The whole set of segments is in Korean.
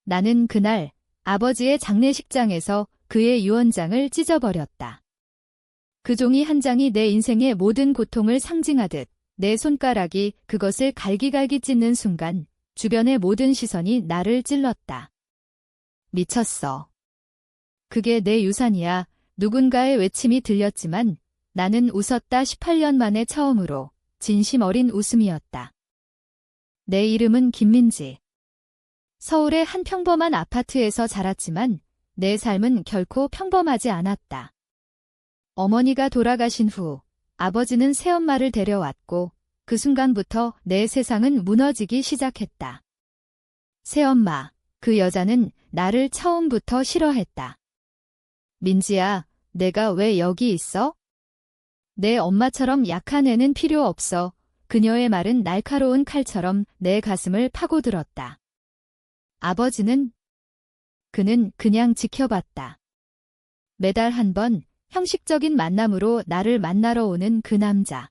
나는 그날 아버지의 장례식장에서 그의 유언장을 찢어버렸다. 그 종이 한 장이 내 인생의 모든 고통을 상징하듯 내 손가락이 그것을 갈기갈기 찢는 순간 주변의 모든 시선이 나를 찔렀다. 미쳤어. 그게 내 유산이야. 누군가의 외침이 들렸지만 나는 웃었다. 18년 만에 처음으로 진심 어린 웃음이었다. 내 이름은 김민지. 서울의 한 평범한 아파트에서 자랐지만 내 삶은 결코 평범하지 않았다. 어머니가 돌아가신 후 아버지는 새엄마를 데려왔고 그 순간부터 내 세상은 무너지기 시작했다. 새엄마, 그 여자는 나를 처음부터 싫어했다. 민지야, 내가 왜 여기 있어? 내 엄마처럼 약한 애는 필요 없어. 그녀의 말은 날카로운 칼처럼 내 가슴을 파고들었다. 아버지는? 그는 그냥 지켜봤다. 매달 한 번 형식적인 만남으로 나를 만나러 오는 그 남자.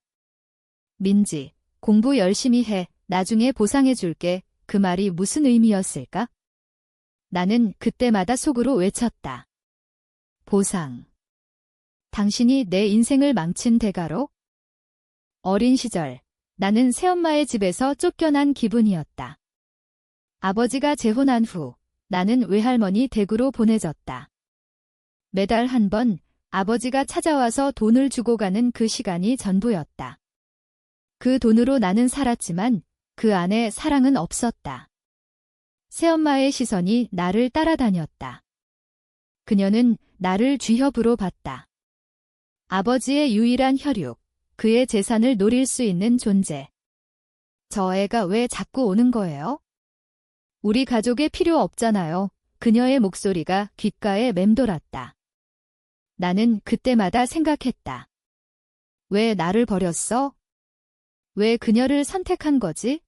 민지, 공부 열심히 해. 나중에 보상해줄게. 그 말이 무슨 의미였을까? 나는 그때마다 속으로 외쳤다. 보상. 당신이 내 인생을 망친 대가로? 어린 시절, 나는 새엄마의 집에서 쫓겨난 기분이었다. 아버지가 재혼한 후, 나는 외할머니 댁으로 보내졌다. 매달 한 번 아버지가 찾아와서 돈을 주고 가는 그 시간이 전부였다. 그 돈으로 나는 살았지만 그 안에 사랑은 없었다. 새엄마의 시선이 나를 따라다녔다. 그녀는 나를 쥐협으로 봤다. 아버지의 유일한 혈육, 그의 재산을 노릴 수 있는 존재. 저 애가 왜 자꾸 오는 거예요? 우리 가족에 필요 없잖아요. 그녀의 목소리가 귓가에 맴돌았다. 나는 그때마다 생각했다. 왜 나를 버렸어? 왜 그녀를 선택한 거지?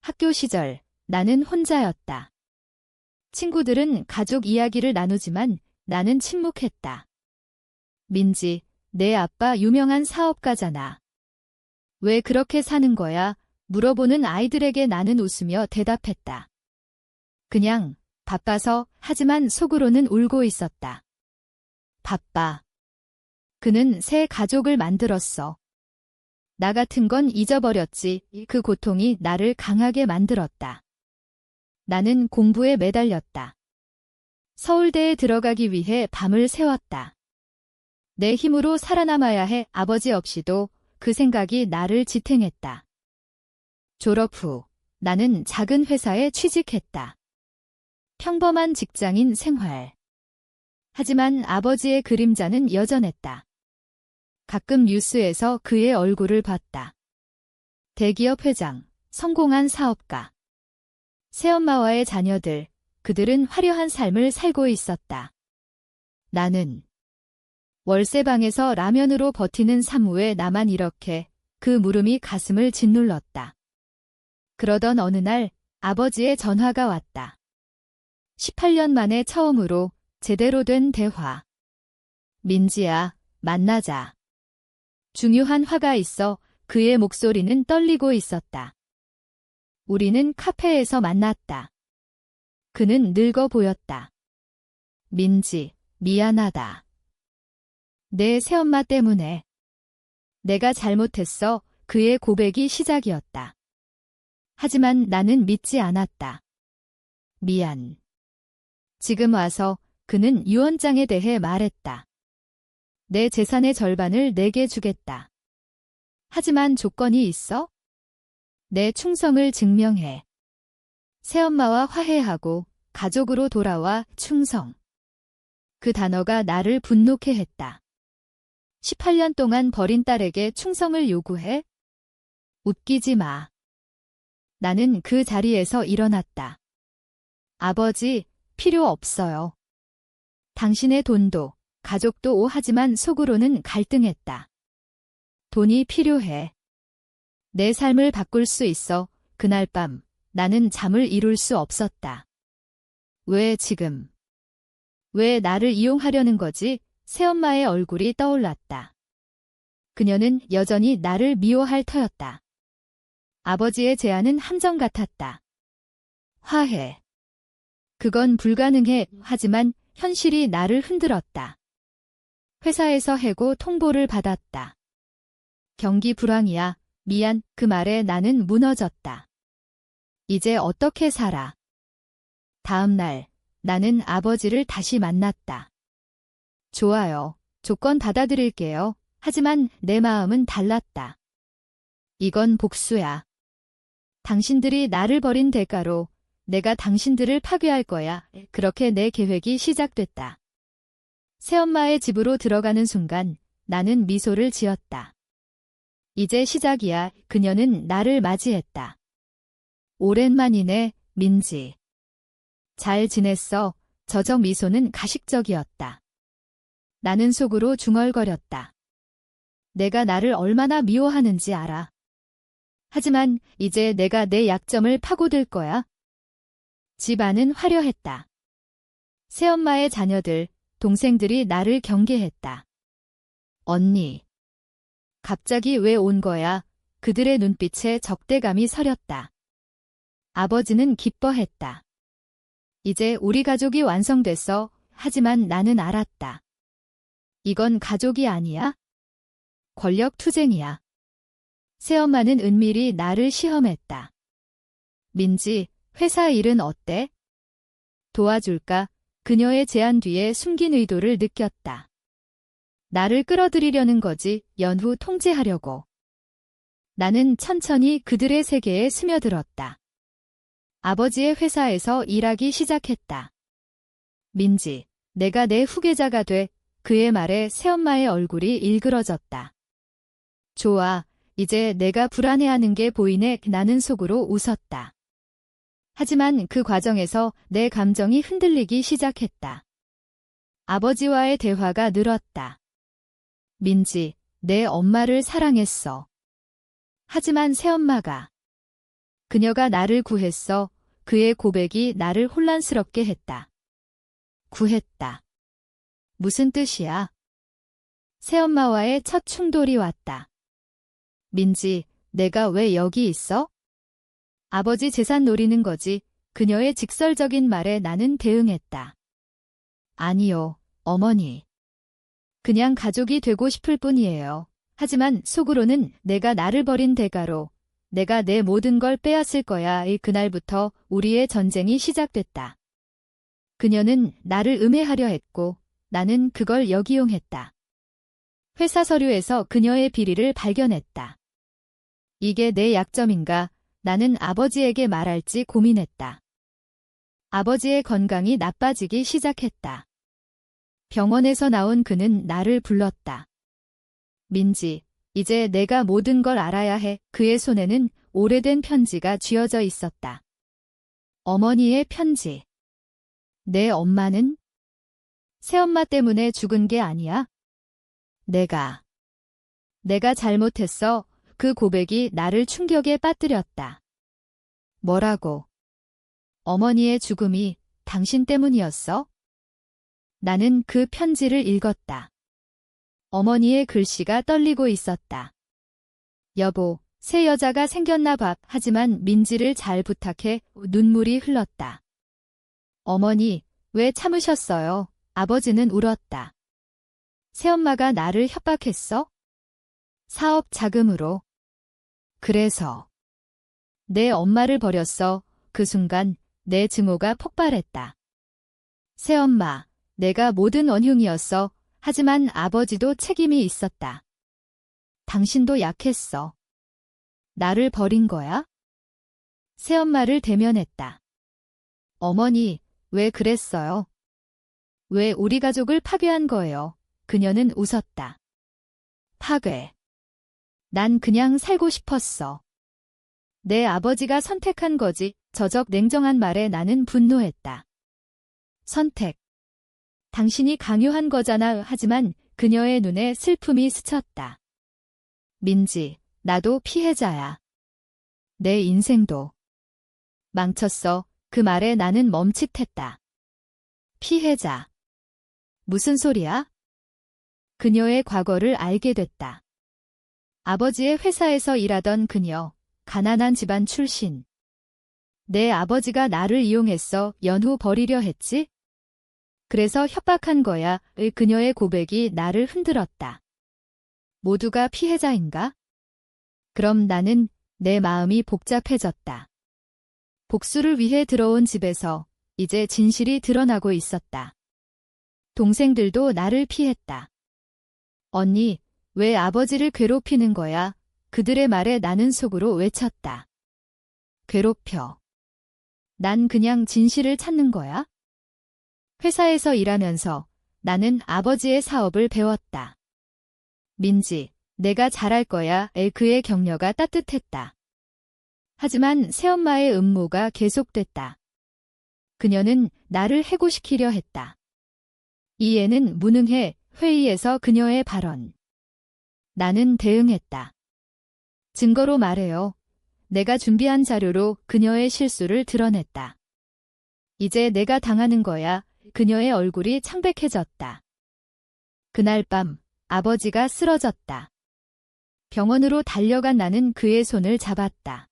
학교 시절, 나는 혼자였다. 친구들은 가족 이야기를 나누지만 나는 침묵했다. 민지, 내 아빠 유명한 사업가잖아. 왜 그렇게 사는 거야? 물어보는 아이들에게 나는 웃으며 대답했다. 그냥 바빠서. 하지만 속으로는 울고 있었다. 바빠. 그는 새 가족을 만들었어. 나 같은 건 잊어버렸지. 그 고통이 나를 강하게 만들었다. 나는 공부에 매달렸다. 서울대에 들어가기 위해 밤을 새웠다. 내 힘으로 살아남아야 해. 아버지 없이도 그 생각이 나를 지탱했다. 졸업 후 나는 작은 회사에 취직했다. 평범한 직장인 생활. 하지만 아버지의 그림자는 여전했다. 가끔 뉴스에서 그의 얼굴을 봤다. 대기업 회장, 성공한 사업가. 새엄마와의 자녀들, 그들은 화려한 삶을 살고 있었다. 나는 월세방에서 라면으로 버티는 사무에 나만 이렇게. 그 물음이 가슴을 짓눌렀다. 그러던 어느 날 아버지의 전화가 왔다. 18년 만에 처음으로 제대로 된 대화. 민지야, 만나자. 중요한 화가 있어. 그의 목소리는 떨리고 있었다. 우리는 카페에서 만났다. 그는 늙어 보였다. 민지, 미안하다. 내 새엄마 때문에. 내가 잘못했어. 그의 고백이 시작이었다. 하지만 나는 믿지 않았다. 미안. 지금 와서. 그는 유언장에 대해 말했다. 내 재산의 절반을 내게 주겠다. 하지만 조건이 있어? 내 충성을 증명해. 새엄마와 화해하고 가족으로 돌아와. 충성. 그 단어가 나를 분노케 했다. 18년 동안 버린 딸에게 충성을 요구해? 웃기지 마. 나는 그 자리에서 일어났다. 아버지, 필요 없어요. 당신의 돈도, 가족도 하지만 속으로는 갈등했다. 돈이 필요해. 내 삶을 바꿀 수 있어. 그날 밤, 나는 잠을 이룰 수 없었다. 왜 지금? 왜 나를 이용하려는 거지? 새엄마의 얼굴이 떠올랐다. 그녀는 여전히 나를 미워할 터였다. 아버지의 제안은 함정 같았다. 화해. 그건 불가능해. 하지만 현실이 나를 흔들었다. 회사에서 해고 통보를 받았다. 경기 불황이야. 미안. 그 말에 나는 무너졌다. 이제 어떻게 살아? 다음 날, 나는 아버지를 다시 만났다. 좋아요. 조건 받아들일게요. 하지만 내 마음은 달랐다. 이건 복수야. 당신들이 나를 버린 대가로 내가 당신들을 파괴할 거야. 그렇게 내 계획이 시작됐다. 새엄마의 집으로 들어가는 순간 나는 미소를 지었다. 이제 시작이야. 그녀는 나를 맞이했다. 오랜만이네, 민지. 잘 지냈어? 저저 미소는 가식적이었다. 나는 속으로 중얼거렸다. 내가 나를 얼마나 미워하는지 알아. 하지만 이제 내가 내 약점을 파고들 거야. 집 안은 화려했다. 새엄마의 자녀들, 동생들이 나를 경계했다. 언니. 갑자기 왜 온 거야? 그들의 눈빛에 적대감이 서렸다. 아버지는 기뻐했다. 이제 우리 가족이 완성됐어. 하지만 나는 알았다. 이건 가족이 아니야. 권력 투쟁이야. 새엄마는 은밀히 나를 시험했다. 민지, 회사 일은 어때? 도와줄까? 그녀의 제안 뒤에 숨긴 의도를 느꼈다. 나를 끌어들이려는 거지, 연후 통제하려고. 나는 천천히 그들의 세계에 스며들었다. 아버지의 회사에서 일하기 시작했다. 민지, 내가 내 후계자가 돼. 그의 말에 새엄마의 얼굴이 일그러졌다. 좋아, 이제 내가 불안해하는 게 보이네. 나는 속으로 웃었다. 하지만 그 과정에서 내 감정이 흔들리기 시작했다. 아버지와의 대화가 늘었다. 민지, 내 엄마를 사랑했어. 하지만 새엄마가. 그녀가 나를 구했어. 그의 고백이 나를 혼란스럽게 했다. 구했다. 무슨 뜻이야? 새엄마와의 첫 충돌이 왔다. 민지, 내가 왜 여기 있어? 아버지 재산 노리는 거지. 그녀의 직설적인 말에 나는 대응했다. 아니요, 어머니. 그냥 가족이 되고 싶을 뿐이에요. 하지만 속으로는 내가 나를 버린 대가로 내가 내 모든 걸 빼앗을 거야. 그날부터 우리의 전쟁이 시작됐다. 그녀는 나를 음해하려 했고 나는 그걸 역이용했다. 회사 서류에서 그녀의 비리를 발견했다. 이게 내 약점인가? 나는 아버지에게 말할지 고민했다. 아버지의 건강이 나빠지기 시작했다. 병원에서 나온 그는 나를 불렀다. 민지, 이제 내가 모든 걸 알아야 해. 그의 손에는 오래된 편지가 쥐어져 있었다. 어머니의 편지. 내 엄마는? 새엄마 때문에 죽은 게 아니야? 내가 잘못했어. 그 고백이 나를 충격에 빠뜨렸다. 뭐라고? 어머니의 죽음이 당신 때문이었어? 나는 그 편지를 읽었다. 어머니의 글씨가 떨리고 있었다. 여보, 새 여자가 생겼나 봐. 하지만 민지를 잘 부탁해. 눈물이 흘렀다. 어머니, 왜 참으셨어요? 아버지는 울었다. 새엄마가 나를 협박했어? 사업 자금으로. 그래서 내 엄마를 버렸어. 그 순간 내 증오가 폭발했다. 새엄마, 내가 모든 원흉이었어. 하지만 아버지도 책임이 있었다. 당신도 약했어. 나를 버린 거야? 새엄마를 대면했다. 어머니, 왜 그랬어요? 왜 우리 가족을 파괴한 거예요? 그녀는 웃었다. 파괴. 난 그냥 살고 싶었어. 내 아버지가 선택한 거지. 저적 냉정한 말에 나는 분노했다. 선택. 당신이 강요한 거잖아. 하지만 그녀의 눈에 슬픔이 스쳤다. 민지, 나도 피해자야. 내 인생도. 망쳤어. 그 말에 나는 멈칫했다. 피해자. 무슨 소리야? 그녀의 과거를 알게 됐다. 아버지의 회사에서 일하던 그녀, 가난한 집안 출신. 내 아버지가 나를 이용했어 연후 버리려 했지? 그래서 협박한 거야. 그녀의 고백이 나를 흔들었다. 모두가 피해자인가? 그럼 나는 내 마음이 복잡해졌다. 복수를 위해 들어온 집에서 이제 진실이 드러나고 있었다. 동생들도 나를 피했다. 언니, 왜 아버지를 괴롭히는 거야? 그들의 말에 나는 속으로 외쳤다. 괴롭혀. 난 그냥 진실을 찾는 거야? 회사에서 일하면서 나는 아버지의 사업을 배웠다. 민지, 내가 잘할 거야. 그의 격려가 따뜻했다. 하지만 새엄마의 음모가 계속됐다. 그녀는 나를 해고시키려 했다. 이 애는 무능해. 회의에서 그녀의 발언. 나는 대응했다. 증거로 말해요. 내가 준비한 자료로 그녀의 실수를 드러냈다. 이제 내가 당하는 거야. 그녀의 얼굴이 창백해졌다. 그날 밤 아버지가 쓰러졌다. 병원으로 달려간 나는 그의 손을 잡았다.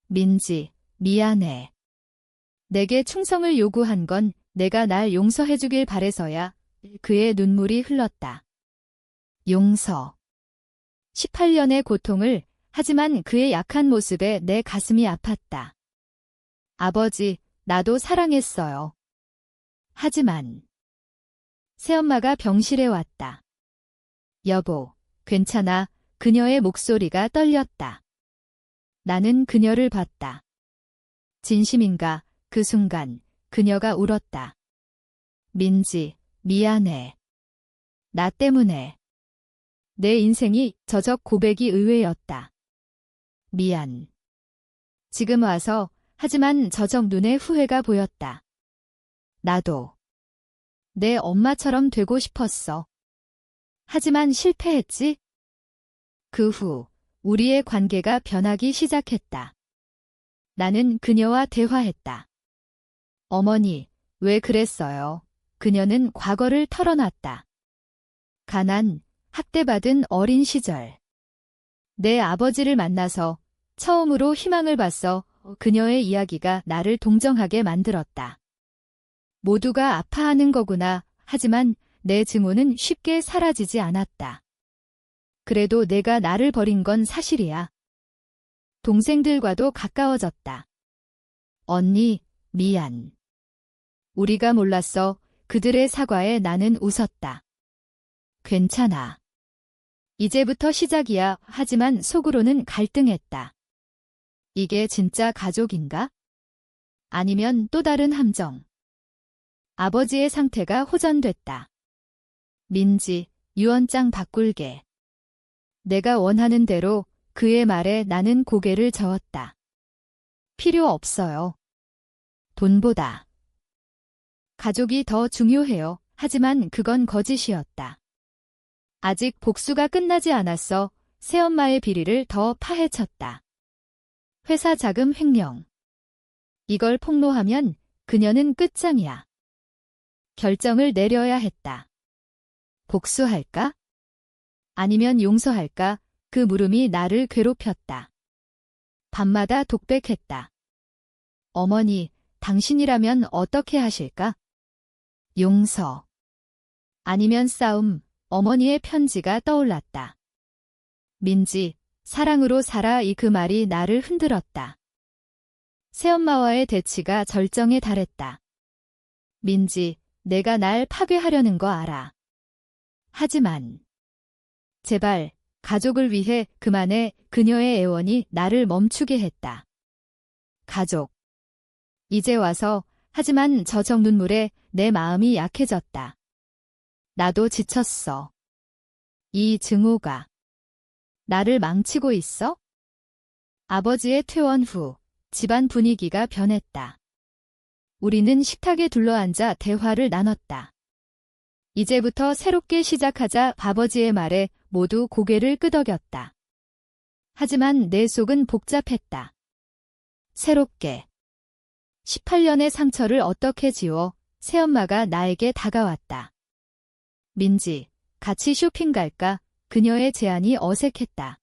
민지, 미안해. 내게 충성을 요구한 건 내가 날 용서해주길 바래서야. 그의 눈물이 흘렀다. 용서. 18년의 고통을, 하지만 그의 약한 모습에 내 가슴이 아팠다. 아버지, 나도 사랑했어요. 하지만 새엄마가 병실에 왔다. 여보, 괜찮아. 그녀의 목소리가 떨렸다. 나는 그녀를 봤다. 진심인가? 그 순간 그녀가 울었다. 민지, 미안해. 나 때문에. 내 인생이 저적 고백이 의외였다. 미안. 지금 와서, 하지만 저적 눈에 후회가 보였다. 나도. 내 엄마처럼 되고 싶었어. 하지만 실패했지? 그 후, 우리의 관계가 변하기 시작했다. 나는 그녀와 대화했다. 어머니, 왜 그랬어요? 그녀는 과거를 털어놨다. 가난, 학대받은 어린 시절. 내 아버지를 만나서 처음으로 희망을 봤어. 그녀의 이야기가 나를 동정하게 만들었다. 모두가 아파하는 거구나. 하지만 내 증오는 쉽게 사라지지 않았다. 그래도 내가 나를 버린 건 사실이야. 동생들과도 가까워졌다. 언니, 미안. 우리가 몰랐어. 그들의 사과에 나는 웃었다. 괜찮아. 이제부터 시작이야. 하지만 속으로는 갈등했다. 이게 진짜 가족인가? 아니면 또 다른 함정. 아버지의 상태가 호전됐다. 민지, 유언장 바꿀게. 내가 원하는 대로. 그의 말에 나는 고개를 저었다. 필요 없어요. 돈보다. 가족이 더 중요해요. 하지만 그건 거짓이었다. 아직 복수가 끝나지 않았어. 새엄마의 비리를 더 파헤쳤다. 회사 자금 횡령. 이걸 폭로하면 그녀는 끝장이야. 결정을 내려야 했다. 복수할까? 아니면 용서할까? 그 물음이 나를 괴롭혔다. 밤마다 독백했다. 어머니, 당신이라면 어떻게 하실까? 용서. 아니면 싸움. 어머니의 편지가 떠올랐다. 민지, 사랑으로 살아. 그 말이 나를 흔들었다. 새엄마와의 대치가 절정에 달했다. 민지, 내가 날 파괴하려는 거 알아. 하지만 제발, 가족을 위해 그만해. 그녀의 애원이 나를 멈추게 했다. 가족. 이제 와서. 하지만 저적 눈물에 내 마음이 약해졌다. 나도 지쳤어. 이 증오가 나를 망치고 있어? 아버지의 퇴원 후 집안 분위기가 변했다. 우리는 식탁에 둘러앉아 대화를 나눴다. 이제부터 새롭게 시작하자. 아버지의 말에 모두 고개를 끄덕였다. 하지만 내 속은 복잡했다. 새롭게. 18년의 상처를 어떻게 지워? 새엄마가 나에게 다가왔다. 민지, 같이 쇼핑 갈까? 그녀의 제안이 어색했다.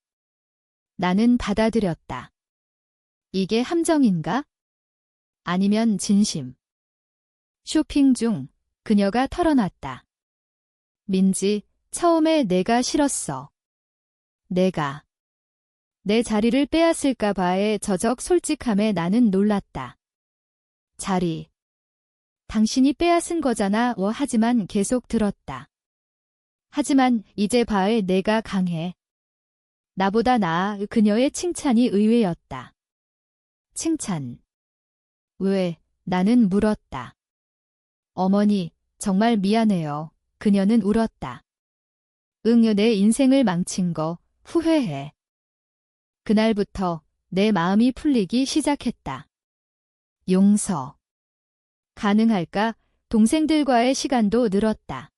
나는 받아들였다. 이게 함정인가? 아니면 진심. 쇼핑 중 그녀가 털어놨다. 민지, 처음에 내가 싫었어. 내가 내 자리를 빼앗을까 봐의 저적 솔직함에 나는 놀랐다. 자리. 당신이 빼앗은 거잖아. 하지만 계속 들었다. 하지만 이제 봐에 내가 강해. 나보다 나아. 그녀의 칭찬이 의외였다. 칭찬. 왜? 나는 물었다. 어머니, 정말 미안해요. 그녀는 울었다. 응, 내 인생을 망친 거 후회해. 그날부터 내 마음이 풀리기 시작했다. 용서. 가능할까? 동생들과의 시간도 늘었다.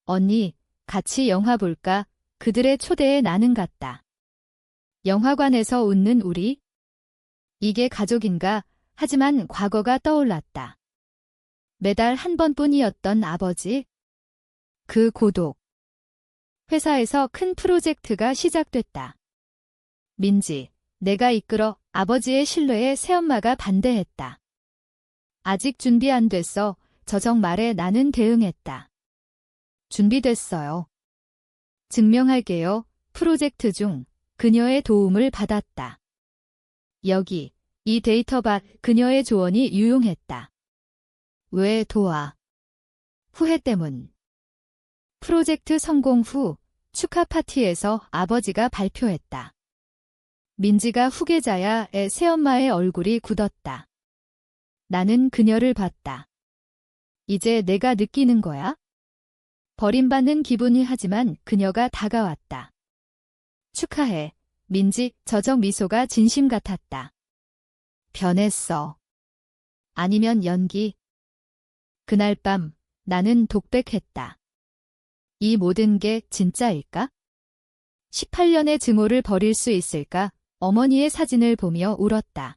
언니, 같이 영화 볼까? 그들의 초대에 나는 갔다. 영화관에서 웃는 우리? 이게 가족인가? 하지만 과거가 떠올랐다. 매달 한 번뿐이었던 아버지. 그 고독. 회사에서 큰 프로젝트가 시작됐다. 민지, 내가 이끌어. 아버지의 신뢰에 새엄마가 반대했다. 아직 준비 안 됐어. 저적 말에 나는 대응했다. 준비됐어요. 증명할게요. 프로젝트 중 그녀의 도움을 받았다. 여기, 이 데이터밭. 그녀의 조언이 유용했다. 왜 도와? 후회 때문. 프로젝트 성공 후 축하 파티에서 아버지가 발표했다. 민지가 후계자야의 새엄마의 얼굴이 굳었다. 나는 그녀를 봤다. 이제 내가 느끼는 거야? 버림받는 기분이. 하지만 그녀가 다가왔다. 축하해. 민지. 저적 미소가 진심 같았다. 변했어. 아니면 연기. 그날 밤 나는 독백했다. 이 모든 게 진짜일까? 18년의 증오를 버릴 수 있을까? 어머니의 사진을 보며 울었다.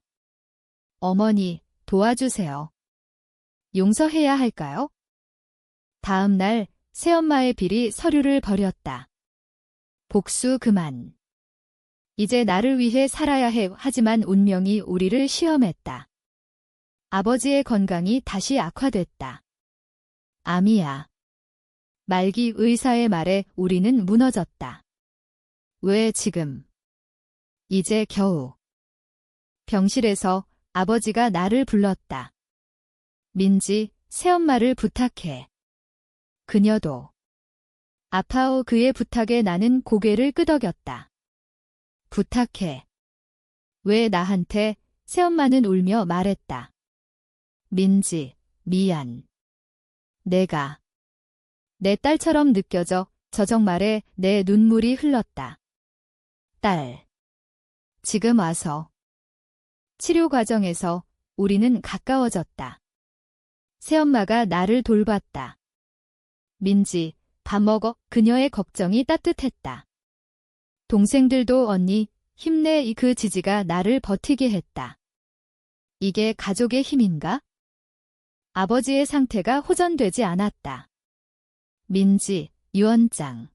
어머니, 도와주세요. 용서해야 할까요? 다음 날 새엄마의 빌이 서류를 버렸다. 복수 그만. 이제 나를 위해 살아야 해. 하지만 운명이 우리를 시험했다. 아버지의 건강이 다시 악화됐다. 암이야. 말기 의사의 말에 우리는 무너졌다. 왜 지금? 이제 겨우. 병실에서 아버지가 나를 불렀다. 민지, 새엄마를 부탁해. 그녀도. 아파오. 그의 부탁에 나는 고개를 끄덕였다. 부탁해. 왜 나한테? 새엄마는 울며 말했다. 민지, 미안. 내가. 내 딸처럼 느껴져. 저적 말에 내 눈물이 흘렀다. 딸. 지금 와서. 치료 과정에서 우리는 가까워졌다. 새엄마가 나를 돌봤다. 민지, 밥 먹어. 그녀의 걱정이 따뜻했다. 동생들도 언니, 힘내. 그 지지가 나를 버티게 했다. 이게 가족의 힘인가? 아버지의 상태가 호전되지 않았다. 민지, 유언장.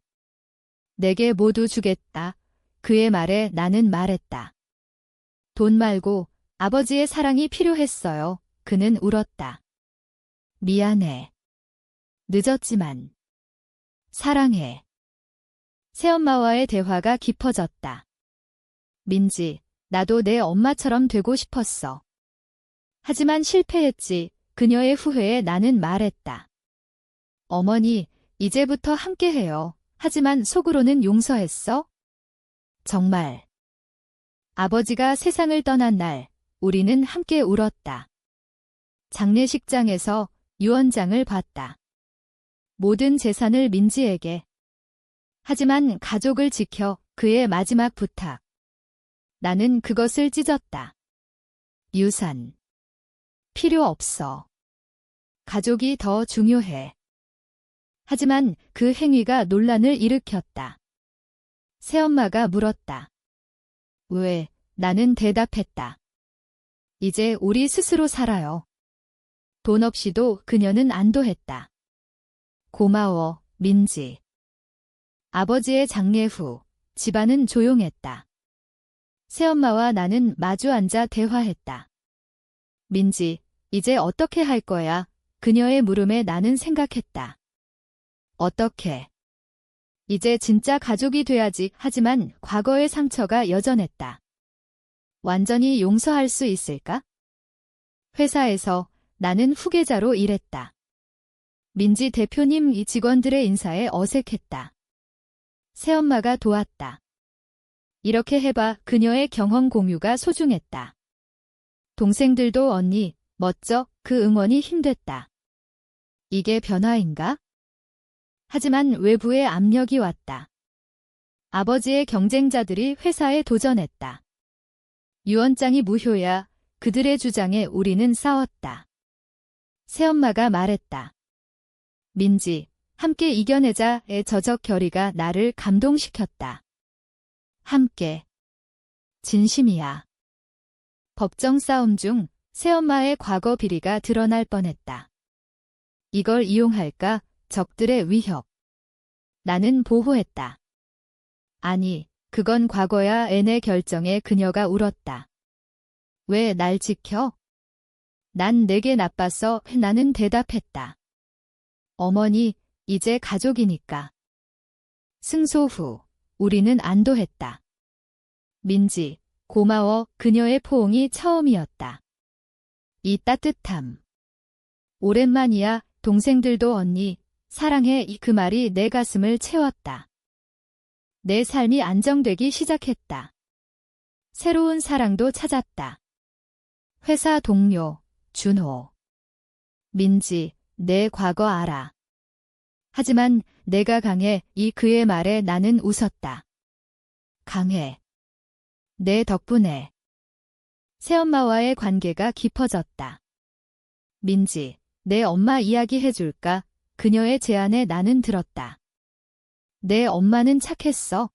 내게 모두 주겠다. 그의 말에 나는 말했다. 돈 말고 아버지의 사랑이 필요했어요. 그는 울었다. 미안해. 늦었지만. 사랑해. 새엄마와의 대화가 깊어졌다. 민지, 나도 내 엄마처럼 되고 싶었어. 하지만 실패했지. 그녀의 후회에 나는 말했다. 어머니, 이제부터 함께해요. 하지만 속으로는 용서했어? 정말. 아버지가 세상을 떠난 날, 우리는 함께 울었다. 장례식장에서 유언장을 봤다. 모든 재산을 민지에게. 하지만 가족을 지켜. 그의 마지막 부탁. 나는 그것을 찢었다. 유산. 필요 없어. 가족이 더 중요해. 하지만 그 행위가 논란을 일으켰다. 새엄마가 물었다. 왜? 나는 대답했다. 이제 우리 스스로 살아요. 돈 없이도 그녀는 안도했다. 고마워, 민지. 아버지의 장례 후 집안은 조용했다. 새엄마와 나는 마주 앉아 대화했다. 민지, 이제 어떻게 할 거야? 그녀의 물음에 나는 생각했다. 어떻게? 이제 진짜 가족이 돼야지. 하지만 과거의 상처가 여전했다. 완전히 용서할 수 있을까? 회사에서 나는 후계자로 일했다. 민지 대표님 이 직원들의 인사에 어색했다. 새엄마가 도왔다. 이렇게 해봐. 그녀의 경험 공유가 소중했다. 동생들도 언니, 멋져. 그 응원이 힘됐다. 이게 변화인가? 하지만 외부의 압력이 왔다. 아버지의 경쟁자들이 회사에 도전했다. 유언장이 무효야. 그들의 주장에 우리는 싸웠다. 새엄마가 말했다. 민지, 함께 이겨내자의 저적 결의가 나를 감동시켰다. 함께. 진심이야. 법정 싸움 중 새엄마의 과거 비리가 드러날 뻔했다. 이걸 이용할까? 적들의 위협. 나는 보호했다. 아니, 그건 과거야. 내 결정에 그녀가 울었다. 왜 날 지켜? 난 내게 나빴어. 나는 대답했다. 어머니, 이제 가족이니까. 승소 후, 우리는 안도했다. 민지, 고마워. 그녀의 포옹이 처음이었다. 이 따뜻함. 오랜만이야. 동생들도 언니, 사랑해. 그 말이 내 가슴을 채웠다. 내 삶이 안정되기 시작했다. 새로운 사랑도 찾았다. 회사 동료, 준호. 민지, 내 과거 알아. 하지만 내가 강해. 그의 말에 나는 웃었다. 강해. 내 덕분에. 새엄마와의 관계가 깊어졌다. 민지, 내 엄마 이야기 해줄까? 그녀의 제안에 나는 들었다. 내 엄마는 착했어.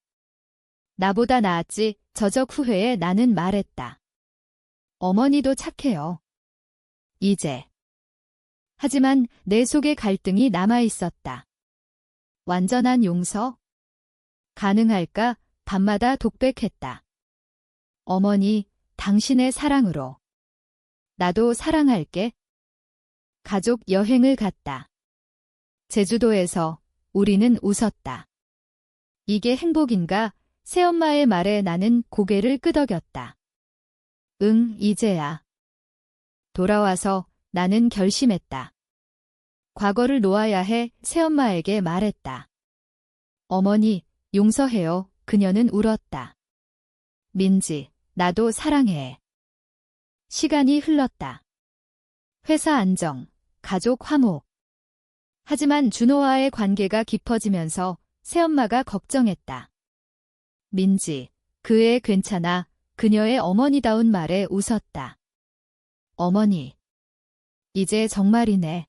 나보다 나았지. 저적 후회에 나는 말했다. 어머니도 착해요. 이제. 하지만 내 속에 갈등이 남아 있었다. 완전한 용서? 가능할까? 밤마다 독백했다. 어머니, 당신의 사랑으로. 나도 사랑할게. 가족 여행을 갔다. 제주도에서 우리는 웃었다. 이게 행복인가? 새엄마의 말에 나는 고개를 끄덕였다. 응, 이제야. 돌아와서 나는 결심했다. 과거를 놓아야 해. 새엄마에게 말했다. 어머니, 용서해요. 그녀는 울었다. 민지, 나도 사랑해. 시간이 흘렀다. 회사 안정, 가족 화목. 하지만 준호와의 관계가 깊어지면서 새엄마가 걱정했다. 민지, 그 애 괜찮아. 그녀의 어머니다운 말에 웃었다. 어머니. 이제 정말이네.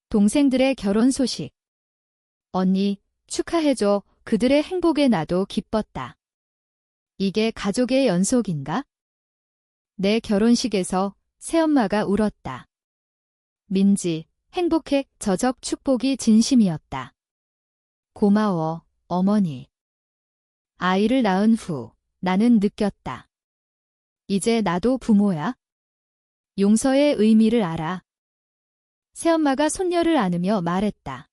동생들의 결혼 소식. 언니, 축하해줘. 그들의 행복에 나도 기뻤다. 이게 가족의 연속인가? 내 결혼식에서 새엄마가 울었다. 민지, 행복해. 저적 축복이 진심이었다. 고마워, 어머니. 아이를 낳은 후 나는 느꼈다. 이제 나도 부모야. 용서의 의미를 알아. 새엄마가 손녀를 안으며 말했다.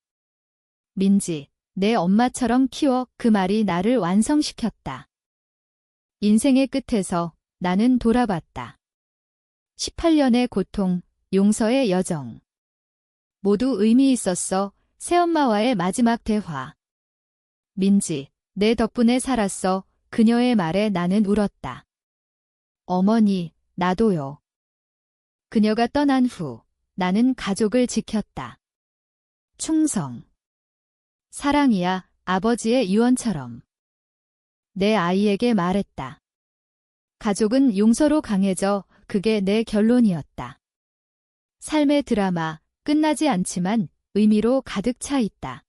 민지, 내 엄마처럼 키워. 그 말이 나를 완성시켰다. 인생의 끝에서 나는 돌아봤다. 18년의 고통, 용서의 여정. 모두 의미 있었어. 새엄마와의 마지막 대화. 민지, 내 덕분에 살았어. 그녀의 말에 나는 울었다. 어머니, 나도요. 그녀가 떠난 후 나는 가족을 지켰다. 충성. 사랑이야. 아버지의 유언처럼. 내 아이에게 말했다. 가족은 용서로 강해져. 그게 내 결론이었다. 삶의 드라마, 끝나지 않지만 의미로 가득 차 있다.